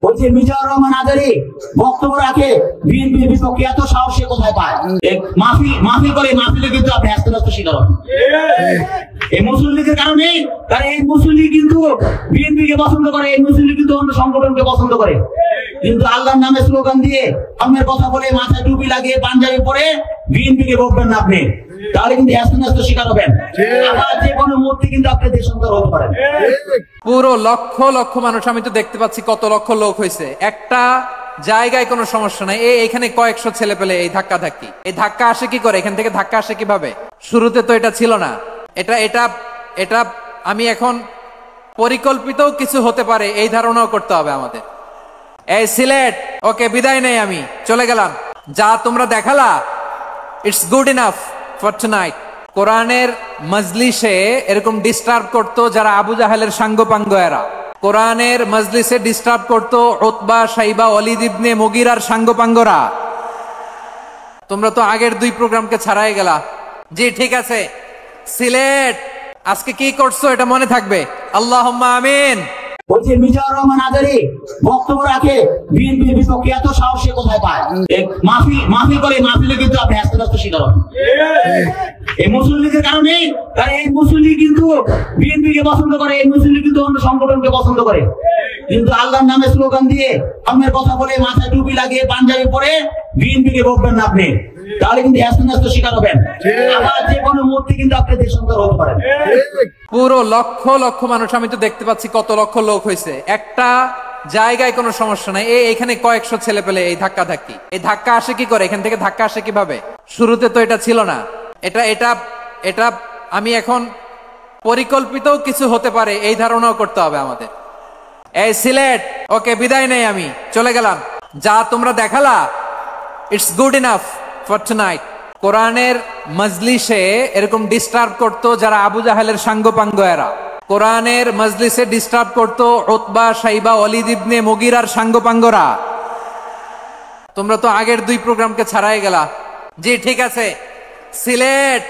বলছে মিজানুর রহমান আজারী বক্তব্য রাখে বিএনপির বিপক্ষে, এত সাহস সে কোথায় পায়? মাহফিল করে, মাহফিলে কিন্তু আপনি আস্তে আস্তে শিকার হবেন এই মুসলিম লীগের কারণে। কারণ এই মুসলিম লীগ কিন্তু বিএনপিকে পছন্দ করে, এই মুসলিম লীগ কিন্তু অন্য সংগঠনকে পছন্দ করে। কিন্তু আল্লাহর নামে স্লোগান দিয়ে, ধর্মের কথা বলে, মাথায় টুপি লাগিয়ে, পাঞ্জাবি পরে বিএনপিকে বলবেন না আপনি, তাহলে কিন্তু আস্তে আস্তে শিকার হবেন। আবার যে কোনো মুহূর্তে কিন্তু আপনি দেশান্তর হতে পারেন। পুরো লক্ষ লক্ষ মানুষ, আমি তো দেখতে পাচ্ছি কত লক্ষ লোক হয়েছে, একটা জায়গায় কোনো সমস্যা নাই। এখানে কয়েকশো ছেলে পেলে এই ধাক্কা ধাক্কি, এই ধাক্কা আসে কি করে? এখান থেকে ধাক্কা আসে কিভাবে? শুরুতে তো এটা ছিল না। এটা এটা এটা আমি এখন পরিকল্পিত কিছু হতে পারে এই ধারণাও করতে হবে আমাদের। এই সিলেট, ওকে, বিদায় নেই, আমি চলে গেলাম। যা তোমরা দেখালা, it's good enough for tonight. কোরআনের মজলিসে এরকম ডিস্টার্ব করতো যারা আবু জাহেলের সাঙ্গপাঙ্গ এরা। কোরআনের মজলিসে ডিস্টার্ব করতো উতবা, শাইবা, ওয়ালিদ ইবনে মুগিরার সাঙ্গপাঙ্গরা। তোমরা তো আগের 2 প্রোগ্রামকে ছাড়াই গেলা। জি ঠিক আছে, সিলেট আজকে কি করছো এটা মনে থাকবে। আল্লাহুম্মা আমিন। বলছে মিজানুর রহমান আজারী বক্তব্য রাখে বিএনপির বিপক্ষে, এত সাহস সে কোথায় পায়? মাহফিল করে, মাহফিলে কিন্তু আপনি আস্তে আস্তে শিকার হবেন এই মুসলিম লীগের কারণে। কারণ এই মুসলিম লীগ কিন্তু বিএনপিকে পছন্দ করে, এই মুসলিম লীগ কিন্তু অন্য সংগঠনকে পছন্দ করে। কিন্তু আল্লাহর নামে স্লোগান দিয়ে, ধর্মের কথা বলে, মাথায় টুপি লাগিয়ে, পাঞ্জাবি পরে বিএনপিকে বলবেন না আপনি, তাহলে কিন্তু আস্তে আস্তে শিকার হবেন। আবার যে কোনো মুহূর্তে কিন্তু আপনি দেশান্তর হতে পারেন। পুরো লক্ষ লক্ষ মানুষ, আমি তো দেখতে পাচ্ছি কত লক্ষ লোক হয়েছে, একটা জায়গায় কোনো সমস্যা নাই। এখানে কয়েকশো ছেলে পেলে এই ধাক্কা ধাক্কি, এই ধাক্কা আসে কি করে? এখান থেকে ধাক্কা আসে কিভাবে? শুরুতে তো এটা ছিল না। এটা এটা এটা আমি এখন পরিকল্পিত কিছু হতে পারে এই ধারণাও করতে হবে আমাদের। এই সিলেট, ওকে, বিদায় নেই, আমি চলে গেলাম। যা তোমরা দেখালা, it's good enough for tonight. কোরআনের মজলিসে এরকম ডিস্টার্ব করতো যারা আবু জাহেলের সাঙ্গপাঙ্গ এরা। কোরআনের মজলিসে ডিস্টার্ব করতো উতবা, শাইবা, ওয়ালিদ ইবনে মুগিরার সাঙ্গপাঙ্গরা। তোমরা তো আগের 2 প্রোগ্রামকে ছাড়াই গেলা। জি ঠিক আছে, সিলেট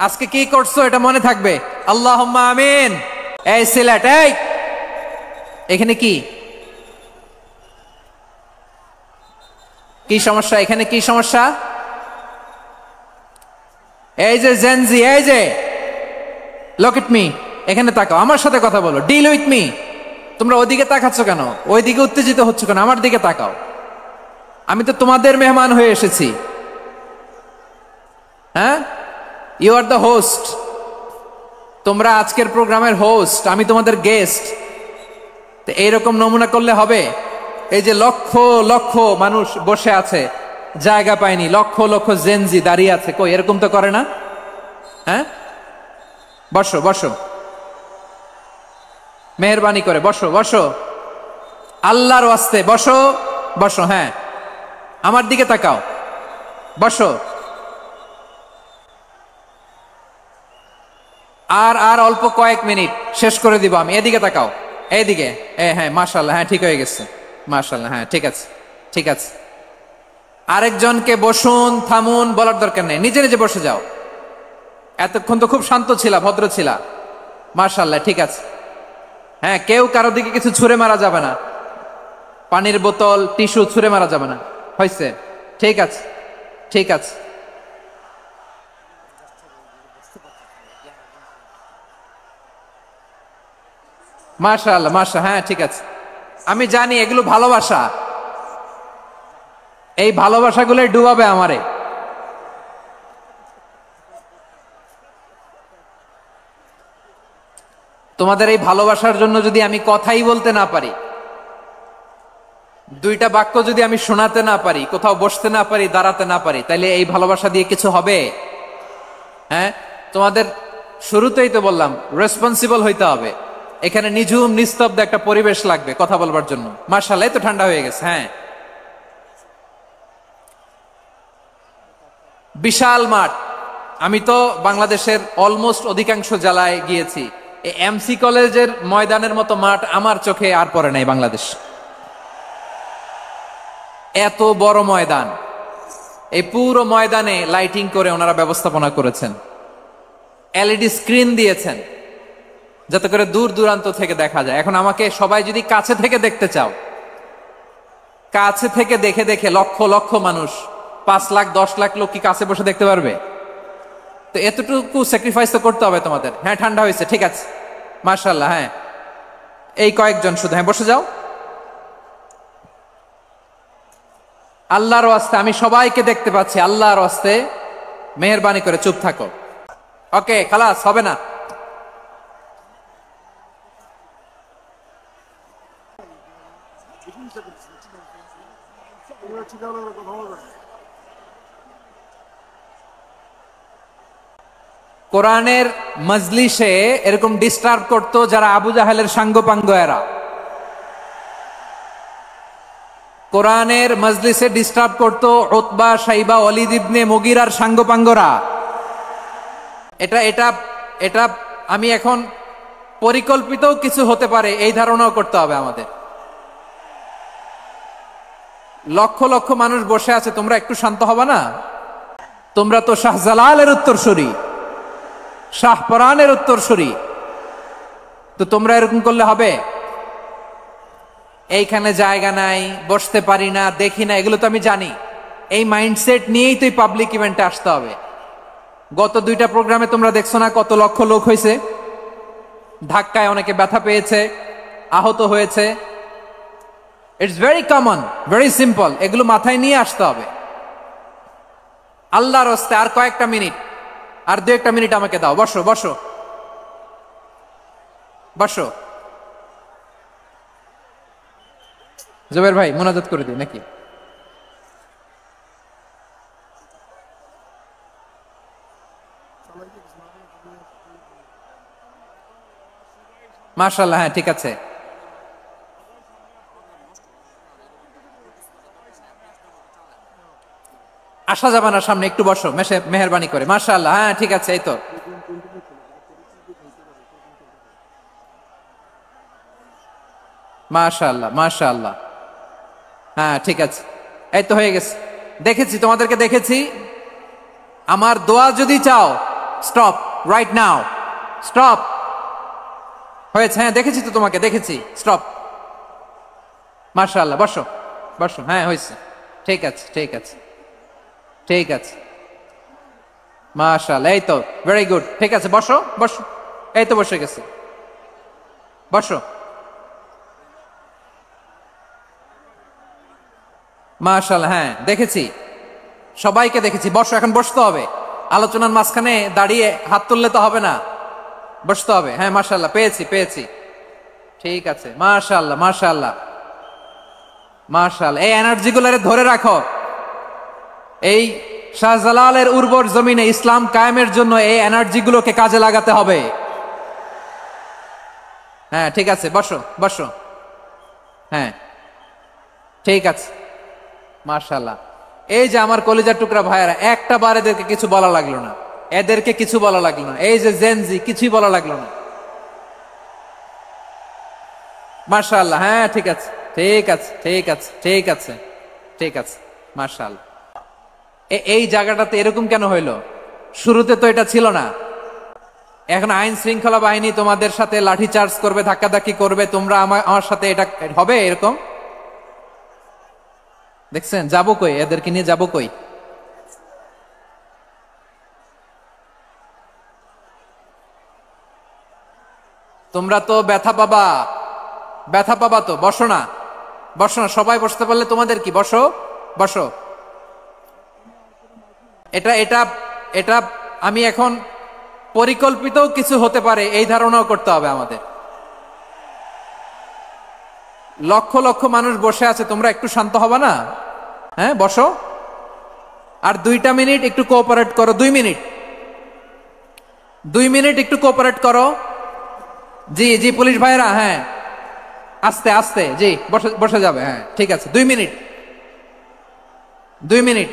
আজকে কি করছো এটা মনে থাকবে। আল্লাহুম্মা আমিন। এই সিলেট, এই এখানে কি কি সমস্যা? এখানে কি সমস্যা? এই যে জেনজি, এই যে লুক এট মি, এখানে তাকাও, আমার সাথে কথা বলো, ডিল উইথ মি। তোমরা ওইদিকে তাকাচ্ছ কেন? ওইদিকে উত্তেজিত হচ্ছ কেন? আমার দিকে তাকাও, আমি তো তোমাদের মেহমান হয়ে এসেছি। হ্যাঁ, ইউ আর দ্য হোস্ট। তোমরা আজকের প্রোগ্রামের হোস্ট, আমি তোমাদের গেস্ট। তো এইরকম নমুনা করলে হবে? এই যে লক্ষ লক্ষ মানুষ বসে আছে, জায়গা পায়নি, লক্ষ লক্ষ জেনজি দাঁড়িয়ে আছে, কই এরকম তো করে না? হ্যাঁ, বসো বসো, মেহরবানি করে বসো বসো, আল্লাহর ওয়াস্তে বসো বসো। হ্যাঁ, আমার দিকে তাকাও, বসো। আর অল্প কয়েক মিনিট, শেষ করে দিব আমি। এদিকে তাকাও, এইদিকে। হ্যাঁ, মাশাআল্লাহ, হ্যাঁ ঠিক হয়ে গেছে, মাশাআল্লাহ, হ্যাঁ ঠিক আছে ঠিক আছে। আরেকজনকে বসুন, থামুন বলার দরকার নেই, নিজে নিজে বসে যাও। এতক্ষণ তো খুব শান্ত ছিলা, ভদ্র ছিলা, মাশাআল্লাহ, ঠিক আছে। হ্যাঁ, কেউ কারো দিকে কিছু ছুঁড়ে মারা যাবে না, পানির বোতল, টিস্যু ছুঁড়ে মারা যাবে না, হয়েছে? ঠিক আছে ঠিক আছে। মাশাআল্লাহ মাশাআল্লাহ, হ্যাঁ ঠিক আছে। আমি জানি এগুলো ভালোবাসা, এই ভালোবাসাগুলোই ডুবাবে আমারে। তোমাদের এই ভালোবাসার জন্য যদি আমি কথাই বলতে না পারি, 2টা বাক্য যদি আমি শোনাতে না পারি, কোথাও বসতে না পারি, দাঁড়াতে না পারি, তাইলে এই ভালোবাসা দিয়ে কিছু হবে? হ্যাঁ, তোমাদের শুরুতেই তো বললাম রেসপন্সিবল হইতে হবে। এখানে নিঝুম নিস্তব্ধ একটা পরিবেশ লাগবে কথা বলবার জন্য। মাশাআল্লাহ, তো ঠান্ডা হয়ে গেছে। হ্যাঁ, বিশাল মাঠ। আমি তো বাংলাদেশের অলমোস্ট অধিকাংশ জেলায় গিয়েছি, এই এমসি কলেজের ময়দানের মতো মাঠ আমার চোখে আর পড়ে নাই বাংলাদেশ। এত বড় ময়দান, এই পুরো ময়দানে লাইটিং করে ওনারা ব্যবস্থাপনা করেছেন, এলইডি স্ক্রিন দিয়েছেন যাতে করে দূর দূরান্ত থেকে দেখা যায়। এখন আমাকে সবাই যদি কাছে থেকে দেখতে চাও, কাছে থেকে দেখে দেখে লক্ষ লক্ষ মানুষ, 5 লাখ 10 লাখ লোক কি কাছে বসে দেখতে পারবে? তো এতটুকু স্যাক্রিফাইস তো করতে হবে তোমাদের। হ্যাঁ, ঠান্ডা হয়েছে, ঠিক আছে, মাশাআল্লাহ। হ্যাঁ, এই কয়েকজন শুধু, হ্যাঁ বসে যাও। আল্লাহর ওয়াস্তে আমি সবাইকে দেখতে পাচ্ছি, আল্লাহর ওয়াস্তে মেহেরবানি করে চুপ থাকো। ওকে, খালাস, হবে না। কোরআনের মজলিসে এরকম ডিস্টার্ব করতো যারা আবু জাহেলের সাঙ্গপাঙ্গ এরা। কোরআনের মজলিসে ডিস্টার্ব করতো উতবা, শাইবা, ওয়ালিদ ইবনে মুগিরার সাঙ্গপাঙ্গরা। এটা এটা এটা আমি এখন পরিকল্পিত কিছু হতে পারে এই ধারণাও করতে হবে আমাদের। লক্ষ লক্ষ মানুষ বসে আছে, তোমরা একটু শান্ত হবে না? তোমরা তো শাহজালালের উত্তরসূরি, শাহপরানের উত্তরসূরি, তো তোমরা এরকম করলে হবে? এইখানে জায়গা নাই, বসতে পারি না, দেখি না, এগুলো তো আমি জানি। এই মাইন্ডসেট নিয়েই তো পাবলিক ইভেন্টে আসতে হবে। গত 2টা প্রোগ্রামে তোমরা দেখছো না কত লক্ষ লোক হয়েছে? ধাক্কায় অনেকে ব্যথা পেয়েছে, আহত হয়েছে। It's very common, very simple. এগুলো মাথায় নিয়ে আসতে হবে। আল্লাহর রাস্তায় আর কয়েকটা মিনিট, আর 2-1 মিনিট আমাকে দাও। বসো বসো বসো। জুবের ভাই মোনাজাত করে দিই নাকি? মাশাআল্লাহ, হ্যাঁ ঠিক আছে। আসা যাবে না সামনে, একটু বসো মেহেরবানি করে। মাশাআল্লাহ, হ্যাঁ ঠিক আছে। এই তো মাশাআল্লাহ মাশাআল্লাহ, হ্যাঁ ঠিক আছে। এই তো হয়ে গেছে, দেখেছি তোমাদেরকে, দেখেছি। আমার দোয়া যদি চাও, স্টপ রাইট নাও, স্টপ। হয়েছে, হ্যাঁ দেখেছি তো তোমাকে, দেখেছি, স্টপ। মাশাআল্লাহ, বসো বসো, হ্যাঁ হয়েছে, ঠিক আছে ঠিক আছে ঠিক আছে। মাশাআল্লাহ, এই তো ভেরি গুড, ঠিক আছে, বসো বসো। এই তো বসে গেছে, বসো। মাশাআল্লাহ, হ্যাঁ দেখেছি, সবাইকে দেখেছি। বসো, এখন বসতে হবে। আলোচনার মাঝখানে দাঁড়িয়ে হাত তুললে তো হবে না, বসতে হবে। হ্যাঁ মাশাআল্লাহ, পেয়েছি পেয়েছি, ঠিক আছে। মাশাআল্লাহ মাশাআল্লাহ মাশাআল্লাহ। এই এনার্জি গুলারে ধরে রাখো। এই শাহজালালের উর্বর জমিনে ইসলাম কায়েমের জন্য এই এনার্জি গুলোকে কাজে লাগাতে হবে। হ্যাঁ ঠিক আছে, বসো বসো, হ্যাঁ ঠিক আছে। মাশাআল্লাহ। এই যে আমার কলিজার টুকরা ভাইয়েরা, একটা বার এদেরকে কিছু বলা লাগলো না, এদেরকে কিছু বলা লাগলো না। এই যে জেনজি, কিছুই বলা লাগলো না। মাশাআল্লাহ, হ্যাঁ ঠিক আছে ঠিক আছে ঠিক আছে ঠিক আছে ঠিক আছে। মাশাআল্লাহ। এই জায়গাটাতে এরকম কেন হইলো? শুরুতে তো এটা ছিল না। এখন আইন শৃঙ্খলা বাহিনী তোমাদের সাথে লাঠি চার্জ করবে, ধাক্কাধাক্কি করবে, তোমরা আমার সাথে এটা হবে এরকম? দেখছেন, যাবো কই? এদেরকে নিয়ে যাবো কই? তোমরা তো ব্যথা পাবা, ব্যথা পাবা তো। বসো না বসো না, সবাই বসতে পারলে তোমাদের কি? বসো বসো। এটা এটা এটা আমি এখন পরিকল্পিত কিছু হতে পারে এই ধারণাও করতে হবে আমাদের। লক্ষ লক্ষ মানুষ বসে আছে, তোমরা একটু শান্ত হবে না? হ্যাঁ বসো। আর 2টা মিনিট একটু কোঅপারেট করো। 2 মিনিট, 2 মিনিট একটু কোঅপারেট করো। জি জি পুলিশ ভাইরা, হ্যাঁ আস্তে আস্তে, জি বসে বসে যাবে, হ্যাঁ ঠিক আছে। 2 মিনিট, 2 মিনিট।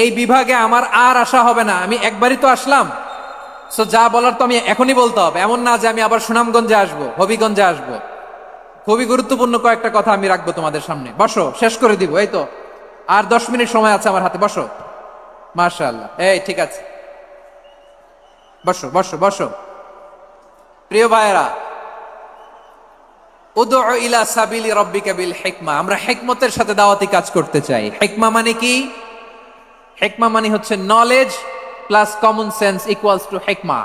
এই বিভাগে আমার আর আসা হবে না, আমি একবারই তো আসলাম। সো যা বলার তো আমি এখনই বলতে হবে, এমন না যে আমি আবার সুনামগঞ্জে আসবো, হবিগঞ্জে আসবো। খুবই গুরুত্বপূর্ণ কয়েকটা কথা আমি রাখবো তোমাদের সামনে। বসো, শেষ করে দিব। এই তো আর 10 মিনিট সময় আছে আমার হাতে। বসো। মাশাআল্লাহ, এই ঠিক আছে, বসো বসো বসো। প্রিয় ভাইয়েরা, উদউ ইলা সাবিলি রাব্বিকা বিল হিকমা, আমরা হিকমতের সাথে দাওয়াতি কাজ করতে চাই। হিকমা মানে কি? হিকমা মানে হচ্ছে knowledge plus common sense equals to হিকমা।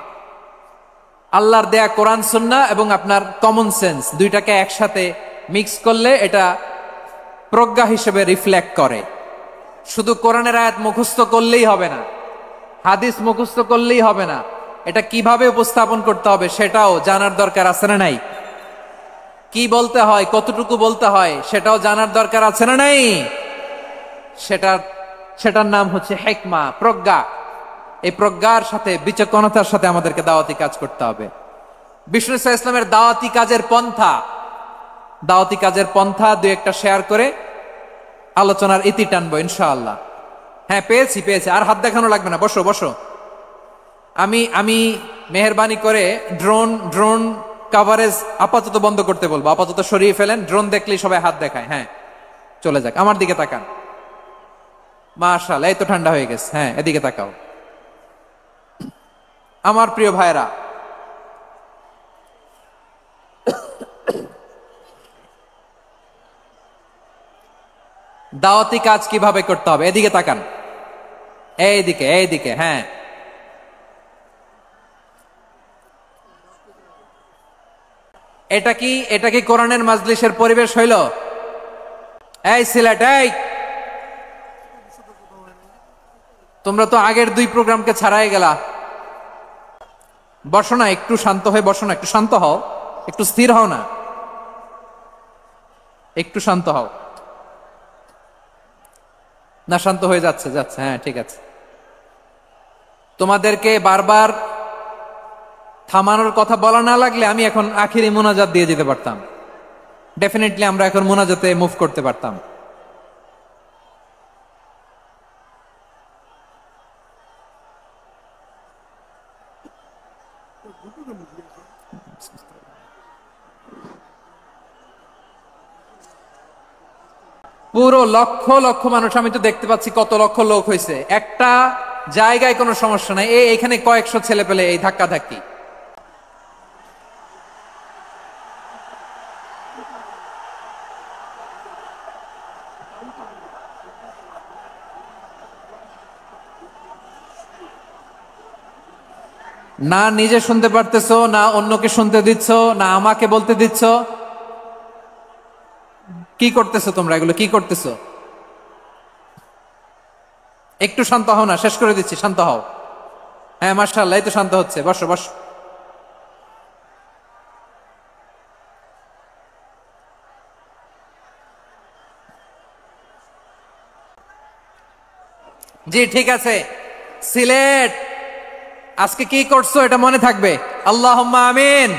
আল্লাহর দেয়া কোরআন সুন্নাহ এবং আপনার কমন সেন্স দুইটাকে একসাথে মিক্স করলে এটা প্রজ্ঞা হিসেবে রিফ্লেক্ট করে। শুধু কোরআনের আয়াত মুখস্থ করলেই হবে না, হাদিস মুখস্থ করলেই হবে না, এটা কিভাবে উপস্থাপন করতে হবে সেটাও জানার দরকার আছে না নাই? কি বলতে হয়, কতটুকু বলতে হয় সেটাও জানার দরকার আছে না নাই? সেটার নাম হচ্ছে হিকমা, প্রজ্ঞা। এই প্রজ্ঞার সাথে বিচক্ষণতার সাথে আমাদেরকে দাওয়াতি কাজ করতে হবে। বিষ্ণু ইসলামের দাওয়াতি কাজের পন্থা দুই একটা শেয়ার করে আলোচনার ইতি টানবো ইনশাআল্লাহ। হ্যাঁ, পেয়েছি। আর হাত দেখানো লাগবে না, বসো। আমি মেহেরবানি করে ড্রোন কভারেজ আপাতত বন্ধ করতে বলবো, আপাতত সরিয়ে ফেলেন। ড্রোন দেখলেই সবাই হাত দেখায়। হ্যাঁ, চলে যাক, আমার দিকে তাকান। মাশাআল্লাহ, এই তো ঠান্ডা হয়ে গেছে। হ্যাঁ, এদিকে তাকাও। আমার প্রিয় ভাইরা, দাওয়াতি কাজ কিভাবে করতে হবে এদিকে তাকান। এইদিকে। হ্যাঁ, এটা কি কোরআনের মাজলিসের পরিবেশ হইল? এই সিলেট, তোমরা তো আগের 2 প্রোগ্রামকে ছাড়াই গেলা। বসো না, একটু শান্ত হয়ে বসো না, একটু শান্ত হও, একটু স্থির হও না, একটু শান্ত হও না। শান্ত হয়ে যাচ্ছে। হ্যাঁ, ঠিক আছে। তোমাদেরকে বারবার থামানোর কথা বলা না লাগলে আমি এখন আখিরি মোনাজাত দিয়ে যেতে পারতাম। ডেফিনেটলি আমরা এখন মোনাজাতে মুভ করতে পারতাম। পুরো লক্ষ মানুষ, আমি তো দেখতে পাচ্ছি কত লক্ষ লোক হয়েছে। একটা জায়গায় কোনো সমস্যা নাই, এখানে কয়েকশো ছেলে পেলে এই ধাক্কা ধাক্কি। না নিজে শুনতে পারতেছো, না অন্যকে শুনতে দিচ্ছ, না আমাকে বলতে দিচ্ছ। কি করতেছো তোমরা? এগুলো কি করতেছো? একটু শান্ত হও না, শেষ করে দিচ্ছি, শান্ত হও। হ্যাঁ, মাশাআল্লাহ, এই তো শান্ত হচ্ছে। বসো। জি, ঠিক আছে। সিলেট আজকে কি করছো এটা মনে থাকবে। আল্লাহুম্মা আমিন।